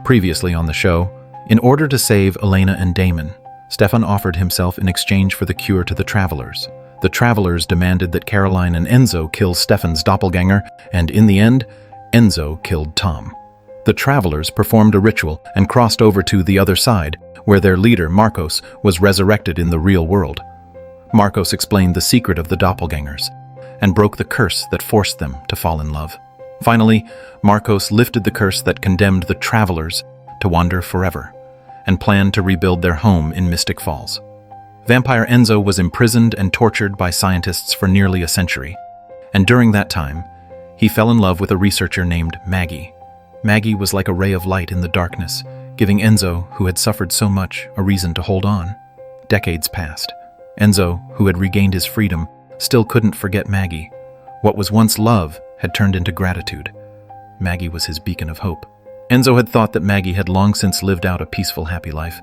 Previously on the show, in order to save Elena and Damon, Stefan offered himself in exchange for the cure to the Travelers. The Travelers demanded that Caroline and Enzo kill Stefan's doppelgänger, and in the end, Enzo killed Tom. The Travelers performed a ritual and crossed over to the other side, where their leader, Markos, was resurrected in the real world. Markos explained the secret of the doppelgängers and broke the curse that forced them to fall in love. Finally, Markos lifted the curse that condemned the Travelers to wander forever and planned to rebuild their home in Mystic Falls. Vampire Enzo was imprisoned and tortured by scientists for nearly a century, and during that time, he fell in love with a researcher named Maggie. Maggie was like a ray of light in the darkness, giving Enzo, who had suffered so much, a reason to hold on. Decades passed. Enzo, who had regained his freedom, still couldn't forget Maggie. What was once love had turned into gratitude. Maggie was his beacon of hope. Enzo had thought that Maggie had long since lived out a peaceful, happy life,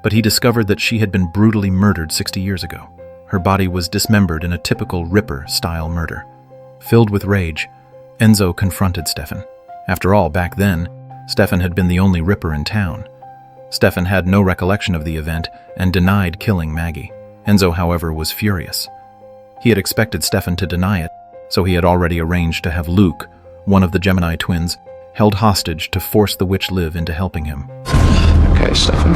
but he discovered that she had been brutally murdered 60 years ago. Her body was dismembered in a typical Ripper-style murder. Filled with rage, Enzo confronted Stefan. After all, back then, Stefan had been the only Ripper in town. Stefan had no recollection of the event and denied killing Maggie. Enzo, however, was furious. He had expected Stefan to deny it, so he had already arranged to have Luke, one of the Gemini twins, held hostage to force the witch Liv into helping him. Okay, Stefan.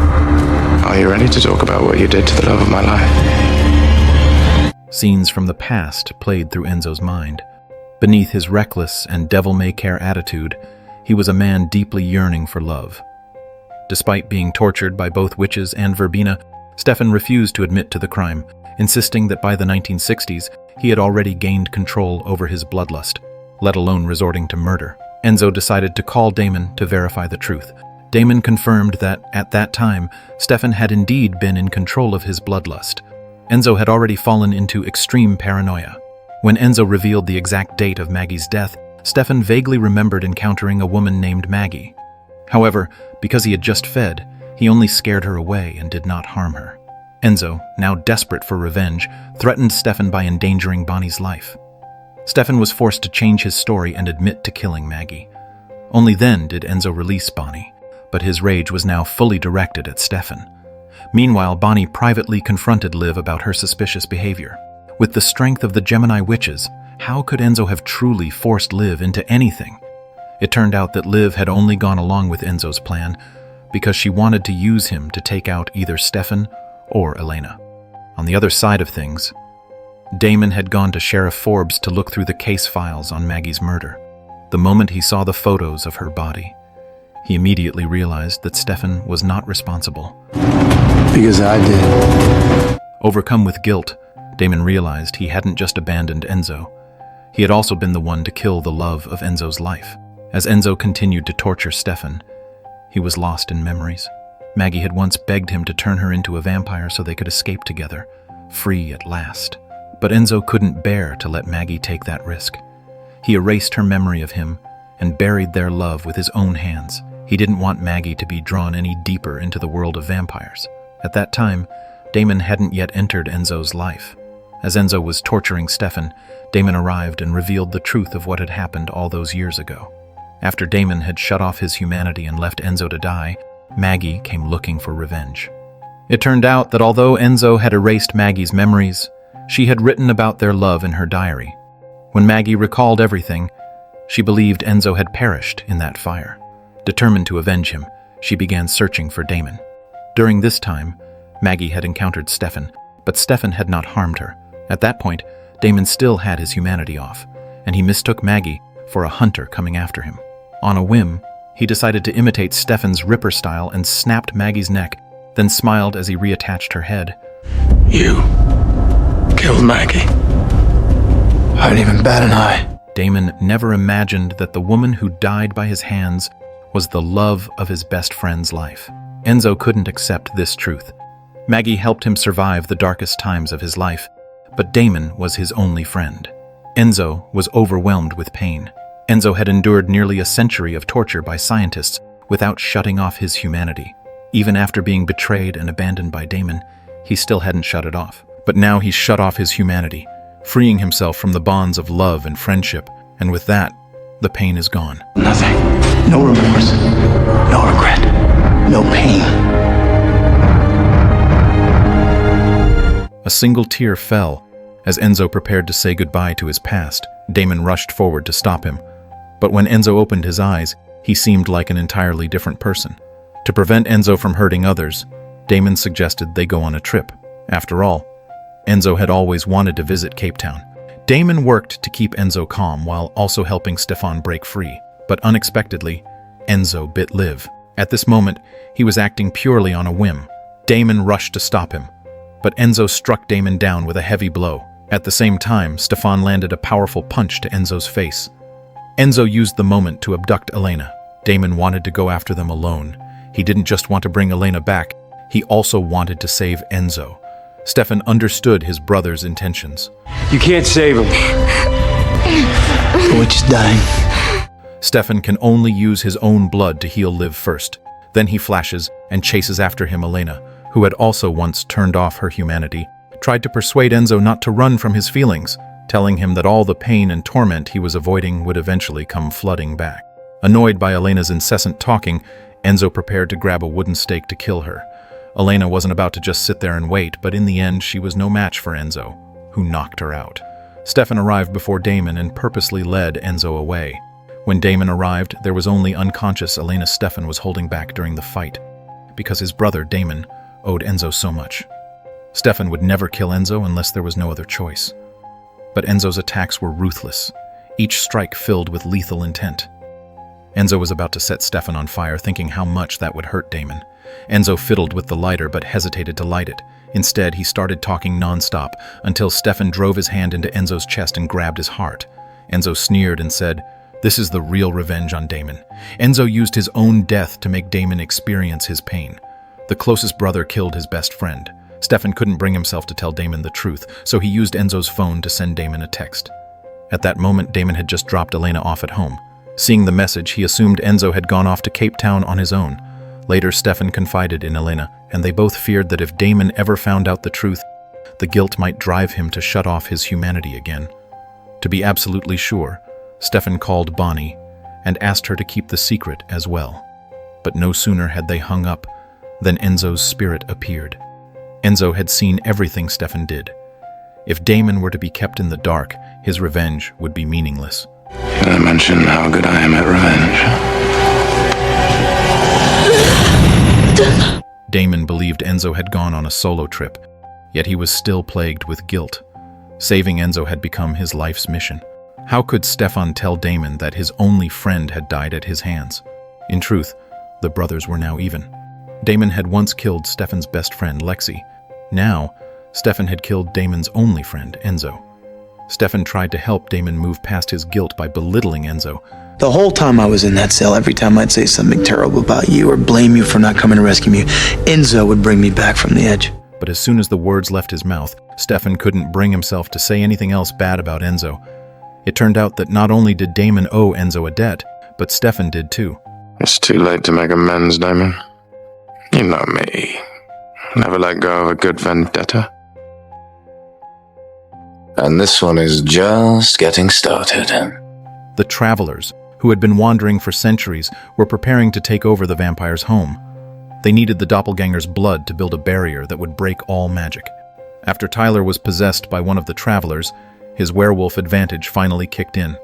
Are you ready to talk about what you did to the love of my life? Scenes from the past played through Enzo's mind. Beneath his reckless and devil-may-care attitude, he was a man deeply yearning for love. Despite being tortured by both witches and Verbena, Stefan refused to admit to the crime, insisting that by the 1960s, he had already gained control over his bloodlust, let alone resorting to murder. Enzo decided to call Damon to verify the truth. Damon confirmed that, at that time, Stefan had indeed been in control of his bloodlust. Enzo had already fallen into extreme paranoia. When Enzo revealed the exact date of Maggie's death, Stefan vaguely remembered encountering a woman named Maggie. However, because he had just fed, he only scared her away and did not harm her. Enzo, now desperate for revenge, threatened Stefan by endangering Bonnie's life. Stefan was forced to change his story and admit to killing Maggie. Only then did Enzo release Bonnie, but his rage was now fully directed at Stefan. Meanwhile, Bonnie privately confronted Liv about her suspicious behavior. With the strength of the Gemini witches, how could Enzo have truly forced Liv into anything? It turned out that Liv had only gone along with Enzo's plan because she wanted to use him to take out either Stefan or Elena. On the other side of things, Damon had gone to Sheriff Forbes to look through the case files on Maggie's murder. The moment he saw the photos of her body, he immediately realized that Stefan was not responsible. Because I did. Overcome with guilt, Damon realized he hadn't just abandoned Enzo. He had also been the one to kill the love of Enzo's life. As Enzo continued to torture Stefan, he was lost in memories. Maggie had once begged him to turn her into a vampire so they could escape together, free at last. But Enzo couldn't bear to let Maggie take that risk. He erased her memory of him and buried their love with his own hands. He didn't want Maggie to be drawn any deeper into the world of vampires. At that time, Damon hadn't yet entered Enzo's life. As Enzo was torturing Stefan, Damon arrived and revealed the truth of what had happened all those years ago. After Damon had shut off his humanity and left Enzo to die, Maggie came looking for revenge. It turned out that although Enzo had erased Maggie's memories, she had written about their love in her diary. When Maggie recalled everything, she believed Enzo had perished in that fire. Determined to avenge him, she began searching for Damon. During this time, Maggie had encountered Stefan, but Stefan had not harmed her. At that point, Damon still had his humanity off, and he mistook Maggie for a hunter coming after him. On a whim, he decided to imitate Stefan's Ripper style and snapped Maggie's neck, then smiled as he reattached her head. You killed Maggie. I didn't even bat an eye. Damon never imagined that the woman who died by his hands was the love of his best friend's life. Enzo couldn't accept this truth. Maggie helped him survive the darkest times of his life, but Damon was his only friend. Enzo was overwhelmed with pain. Enzo had endured nearly a century of torture by scientists without shutting off his humanity. Even after being betrayed and abandoned by Damon, he still hadn't shut it off. But now he shut off his humanity, freeing himself from the bonds of love and friendship, and with that, the pain is gone. Nothing. No remorse. No regret. A single tear fell. As Enzo prepared to say goodbye to his past, Damon rushed forward to stop him. But when Enzo opened his eyes, he seemed like an entirely different person. To prevent Enzo from hurting others, Damon suggested they go on a trip. After all, Enzo had always wanted to visit Cape Town. Damon worked to keep Enzo calm while also helping Stefan break free. But unexpectedly, Enzo bit Liv. At this moment, he was acting purely on a whim. Damon rushed to stop him, but Enzo struck Damon down with a heavy blow. At the same time, Stefan landed a powerful punch to Enzo's face. Enzo used the moment to abduct Elena. Damon wanted to go after them alone. He didn't just want to bring Elena back, he also wanted to save Enzo. Stefan understood his brother's intentions. You can't save him. The witch is dying. Stefan can only use his own blood to heal Liv first. Then he flashes and chases after him Elena, who had also once turned off her humanity, tried to persuade Enzo not to run from his feelings, telling him that all the pain and torment he was avoiding would eventually come flooding back. Annoyed by Elena's incessant talking, Enzo prepared to grab a wooden stake to kill her. Elena wasn't about to just sit there and wait, but in the end she was no match for Enzo, who knocked her out. Stefan arrived before Damon and purposely led Enzo away. When Damon arrived, there was only unconscious Elena Stefan was holding back during the fight, because his brother, Damon, owed Enzo so much. Stefan would never kill Enzo unless there was no other choice. But Enzo's attacks were ruthless, each strike filled with lethal intent. Enzo was about to set Stefan on fire, thinking how much that would hurt Damon. Enzo fiddled with the lighter but hesitated to light it. Instead, he started talking non-stop until Stefan drove his hand into Enzo's chest and grabbed his heart. Enzo sneered and said, "This is the real revenge on Damon." Enzo used his own death to make Damon experience his pain. The closest brother killed his best friend. Stefan couldn't bring himself to tell Damon the truth, so he used Enzo's phone to send Damon a text. At that moment, Damon had just dropped Elena off at home. Seeing the message, he assumed Enzo had gone off to Cape Town on his own. Later, Stefan confided in Elena, and they both feared that if Damon ever found out the truth, the guilt might drive him to shut off his humanity again. To be absolutely sure, Stefan called Bonnie and asked her to keep the secret as well. But no sooner had they hung up than Enzo's spirit appeared. Enzo had seen everything Stefan did. If Damon were to be kept in the dark, his revenge would be meaningless. Can I mention how good I am at revenge? Damon believed Enzo had gone on a solo trip, yet he was still plagued with guilt. Saving Enzo had become his life's mission. How could Stefan tell Damon that his only friend had died at his hands? In truth, the brothers were now even. Damon had once killed Stefan's best friend, Lexi. Now, Stefan had killed Damon's only friend, Enzo. Stefan tried to help Damon move past his guilt by belittling Enzo. The whole time I was in that cell, every time I'd say something terrible about you or blame you for not coming to rescue me, Enzo would bring me back from the edge. But as soon as the words left his mouth, Stefan couldn't bring himself to say anything else bad about Enzo. It turned out that not only did Damon owe Enzo a debt, but Stefan did too. It's too late to make amends, Damon. You know me. Never let go of a good vendetta. And this one is just getting started. The travelers, who had been wandering for centuries, were preparing to take over the vampire's home. They needed the doppelganger's blood to build a barrier that would break all magic. After Tyler was possessed by one of the travelers, his werewolf advantage finally kicked in.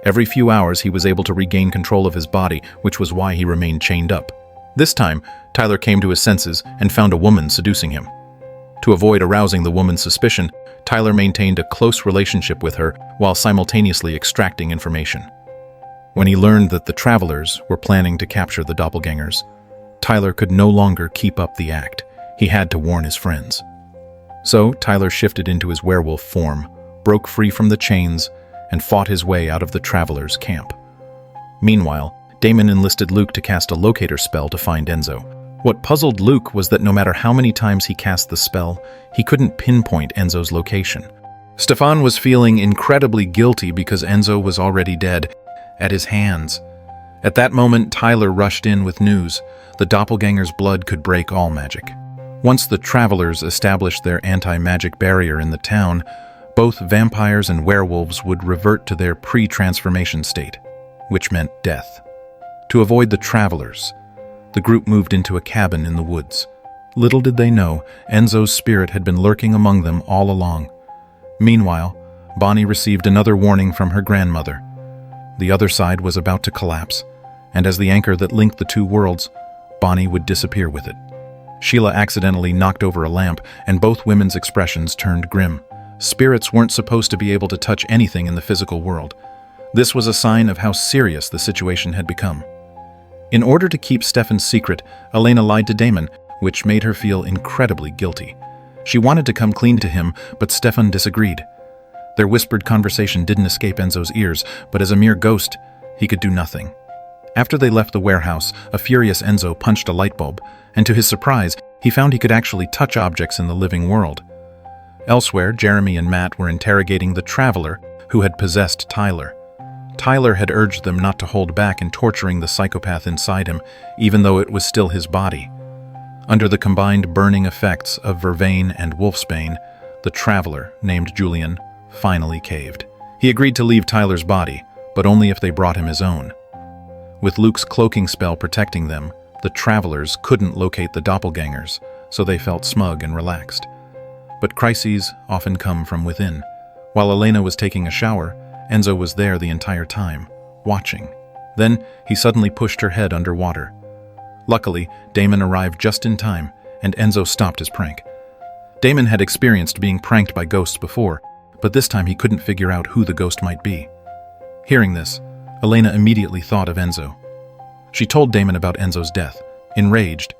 Every few hours he was able to regain control of his body, which was why he remained chained up. This time, Tyler came to his senses and found a woman seducing him. To avoid arousing the woman's suspicion, Tyler maintained a close relationship with her while simultaneously extracting information. When he learned that the travelers were planning to capture the doppelgangers, Tyler could no longer keep up the act. He had to warn his friends. So Tyler shifted into his werewolf form, broke free from the chains, and fought his way out of the travelers' camp. Meanwhile, Damon enlisted Luke to cast a locator spell to find Enzo. What puzzled Luke was that no matter how many times he cast the spell, he couldn't pinpoint Enzo's location. Stefan was feeling incredibly guilty because Enzo was already dead, at his hands. At that moment, Tyler rushed in with news. The doppelganger's blood could break all magic. Once the travelers established their anti-magic barrier in the town, both vampires and werewolves would revert to their pre-transformation state, which meant death. To avoid the travelers, the group moved into a cabin in the woods. Little did they know, Enzo's spirit had been lurking among them all along. Meanwhile, Bonnie received another warning from her grandmother. The other side was about to collapse, and as the anchor that linked the two worlds, Bonnie would disappear with it. Sheila accidentally knocked over a lamp, and both women's expressions turned grim. Spirits weren't supposed to be able to touch anything in the physical world. This was a sign of how serious the situation had become. In order to keep Stefan's secret, Elena lied to Damon, which made her feel incredibly guilty. She wanted to come clean to him, but Stefan disagreed. Their whispered conversation didn't escape Enzo's ears, but as a mere ghost, he could do nothing. After they left the warehouse, a furious Enzo punched a light bulb, and to his surprise, he found he could actually touch objects in the living world. Elsewhere, Jeremy and Matt were interrogating the traveler who had possessed Tyler. Tyler had urged them not to hold back in torturing the psychopath inside him, even though it was still his body. Under the combined burning effects of vervain and wolfsbane, the traveler, named Julian, finally caved. He agreed to leave Tyler's body, but only if they brought him his own. With Luke's cloaking spell protecting them, the travelers couldn't locate the doppelgangers, so they felt smug and relaxed. But crises often come from within. While Elena was taking a shower, Enzo was there the entire time, watching. Then he suddenly pushed her head underwater. Luckily, Damon arrived just in time, and Enzo stopped his prank. Damon had experienced being pranked by ghosts before, but this time he couldn't figure out who the ghost might be. Hearing this, Elena immediately thought of Enzo. She told Damon about Enzo's death. Enraged,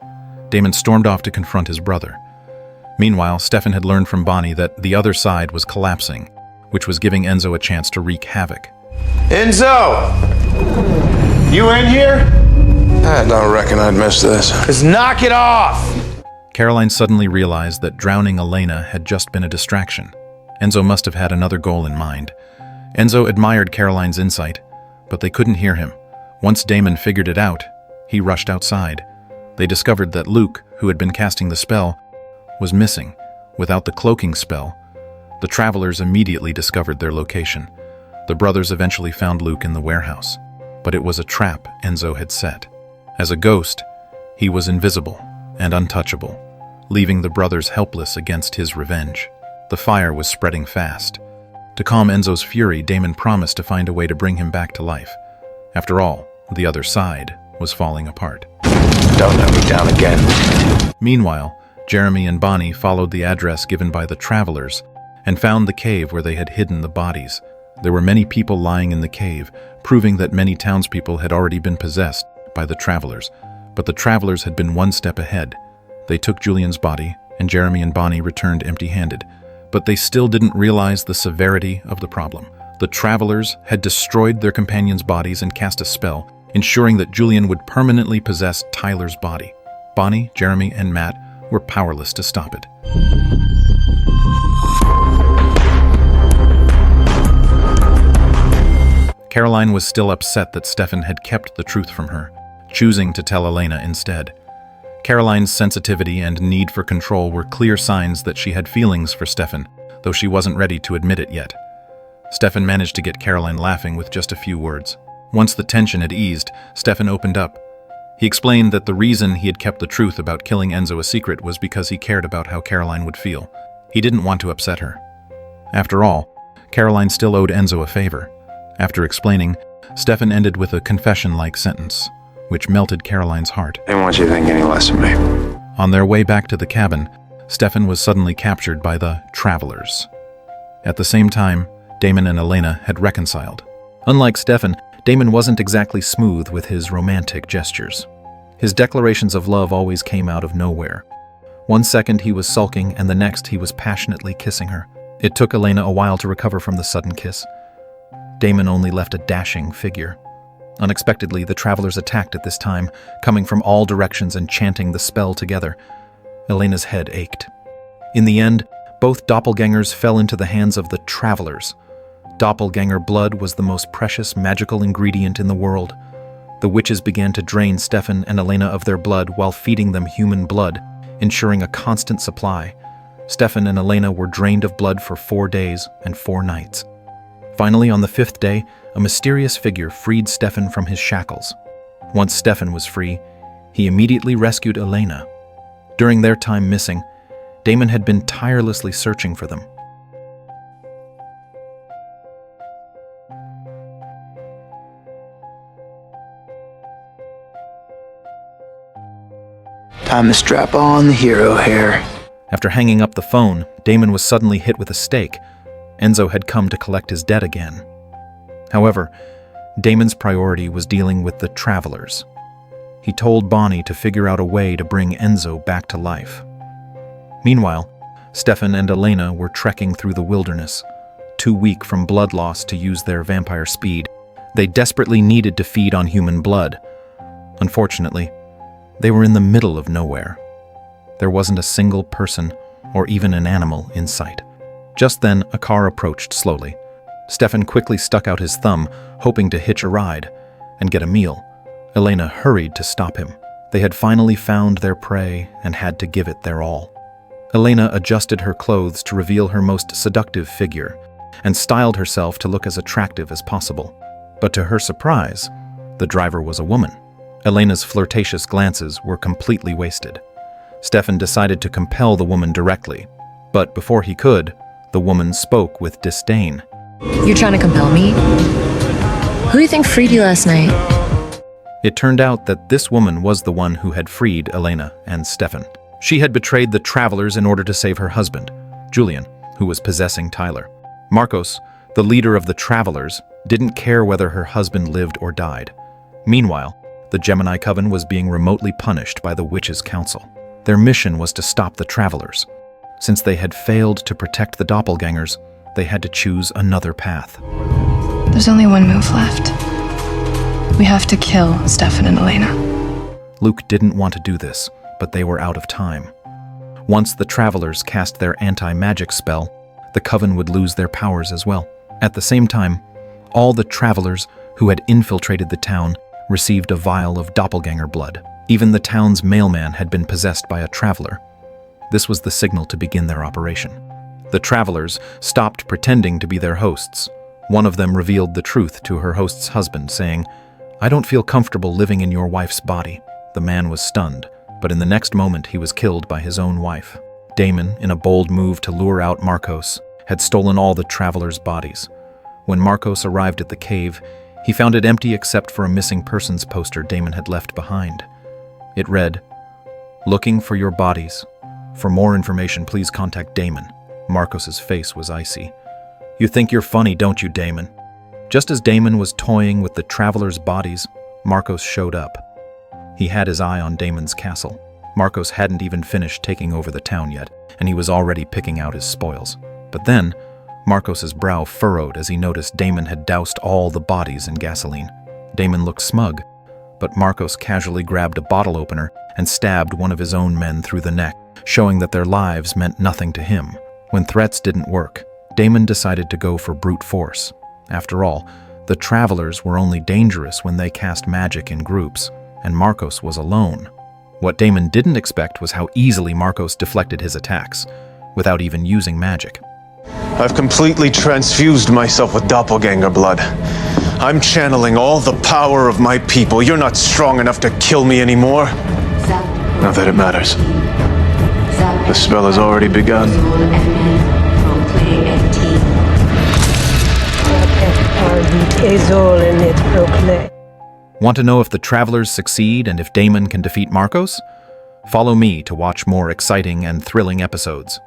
Damon stormed off to confront his brother. Meanwhile, Stefan had learned from Bonnie that the other side was collapsing, which was giving Enzo a chance to wreak havoc. Enzo! You in here? I don't reckon I'd miss this. Just knock it off! Caroline suddenly realized that drowning Elena had just been a distraction. Enzo must have had another goal in mind. Enzo admired Caroline's insight, but they couldn't hear him. Once Damon figured it out, he rushed outside. They discovered that Luke, who had been casting the spell, was missing. Without the cloaking spell, the travelers immediately discovered their location. The brothers eventually found Luke in the warehouse, but it was a trap Enzo had set. As a ghost, he was invisible and untouchable, leaving the brothers helpless against his revenge. The fire was spreading fast. To calm Enzo's fury, Damon promised to find a way to bring him back to life. After all, the other side was falling apart. Don't let me down again. Meanwhile, Jeremy and Bonnie followed the address given by the travelers and found the cave where they had hidden the bodies. There were many people lying in the cave, proving that many townspeople had already been possessed by the travelers. But the travelers had been one step ahead. They took Julian's body, and Jeremy and Bonnie returned empty-handed. But they still didn't realize the severity of the problem. The travelers had destroyed their companions' bodies and cast a spell, ensuring that Julian would permanently possess Tyler's body. Bonnie, Jeremy, and Matt were powerless to stop it. Caroline was still upset that Stefan had kept the truth from her, choosing to tell Elena instead. Caroline's sensitivity and need for control were clear signs that she had feelings for Stefan, though she wasn't ready to admit it yet. Stefan managed to get Caroline laughing with just a few words. Once the tension had eased, Stefan opened up. He explained that the reason he had kept the truth about killing Enzo a secret was because he cared about how Caroline would feel. He didn't want to upset her. After all, Caroline still owed Enzo a favor. After explaining, Stefan ended with a confession-like sentence, which melted Caroline's heart. I didn't want you to think any less of me. On their way back to the cabin, Stefan was suddenly captured by the travelers. At the same time, Damon and Elena had reconciled. Unlike Stefan, Damon wasn't exactly smooth with his romantic gestures. His declarations of love always came out of nowhere. One second he was sulking, and the next he was passionately kissing her. It took Elena a while to recover from the sudden kiss. Damon only left a dashing figure. Unexpectedly, the travelers attacked at this time, coming from all directions and chanting the spell together. Elena's head ached. In the end, both doppelgangers fell into the hands of the travelers. Doppelganger blood was the most precious magical ingredient in the world. The witches began to drain Stefan and Elena of their blood while feeding them human blood, ensuring a constant supply. Stefan and Elena were drained of blood for 4 days and 4 nights. Finally, on the 5th day, a mysterious figure freed Stefan from his shackles. Once Stefan was free, he immediately rescued Elena. During their time missing, Damon had been tirelessly searching for them. Time to strap on the hero hair. After hanging up the phone, Damon was suddenly hit with a stake. Enzo had come to collect his debt again. However, Damon's priority was dealing with the travelers. He told Bonnie to figure out a way to bring Enzo back to life. Meanwhile, Stefan and Elena were trekking through the wilderness, too weak from blood loss to use their vampire speed. They desperately needed to feed on human blood. Unfortunately, they were in the middle of nowhere. There wasn't a single person or even an animal in sight. Just then, a car approached slowly. Stefan quickly stuck out his thumb, hoping to hitch a ride and get a meal. Elena hurried to stop him. They had finally found their prey and had to give it their all. Elena adjusted her clothes to reveal her most seductive figure and styled herself to look as attractive as possible. But to her surprise, the driver was a woman. Elena's flirtatious glances were completely wasted. Stefan decided to compel the woman directly, but before he could, the woman spoke with disdain. You're trying to compel me? Who do you think freed you last night? It turned out that this woman was the one who had freed Elena and Stefan. She had betrayed the travelers in order to save her husband, Julian, who was possessing Tyler. Markos, the leader of the travelers, didn't care whether her husband lived or died. Meanwhile, the Gemini Coven was being remotely punished by the Witches' Council. Their mission was to stop the travelers. Since they had failed to protect the doppelgangers, they had to choose another path. There's only one move left. We have to kill Stefan and Elena. Luke didn't want to do this, but they were out of time. Once the travelers cast their anti-magic spell, the Coven would lose their powers as well. At the same time, all the travelers who had infiltrated the town received a vial of doppelganger blood. Even the town's mailman had been possessed by a traveler. This was the signal to begin their operation. The travelers stopped pretending to be their hosts. One of them revealed the truth to her host's husband, saying, "I don't feel comfortable living in your wife's body." The man was stunned, but in the next moment he was killed by his own wife. Damon, in a bold move to lure out Markos, had stolen all the travelers' bodies. When Markos arrived at the cave, he found it empty except for a missing persons poster Damon had left behind. It read, "Looking for your bodies. For more information, please contact Damon." Markos's face was icy. "You think you're funny, don't you, Damon?" Just as Damon was toying with the travelers' bodies, Markos showed up. He had his eye on Damon's castle. Markos hadn't even finished taking over the town yet, and he was already picking out his spoils. But then, Markos's brow furrowed as he noticed Damon had doused all the bodies in gasoline. Damon looked smug, but Markos casually grabbed a bottle opener and stabbed one of his own men through the neck, showing that their lives meant nothing to him. When threats didn't work, Damon decided to go for brute force. After all, the travelers were only dangerous when they cast magic in groups, and Markos was alone. What Damon didn't expect was how easily Markos deflected his attacks, without even using magic. I've completely transfused myself with doppelganger blood. I'm channeling all the power of my people. You're not strong enough to kill me anymore. Not that it matters. The spell has already begun. Want to know if the travelers succeed and if Damon can defeat Markos? Follow me to watch more exciting and thrilling episodes.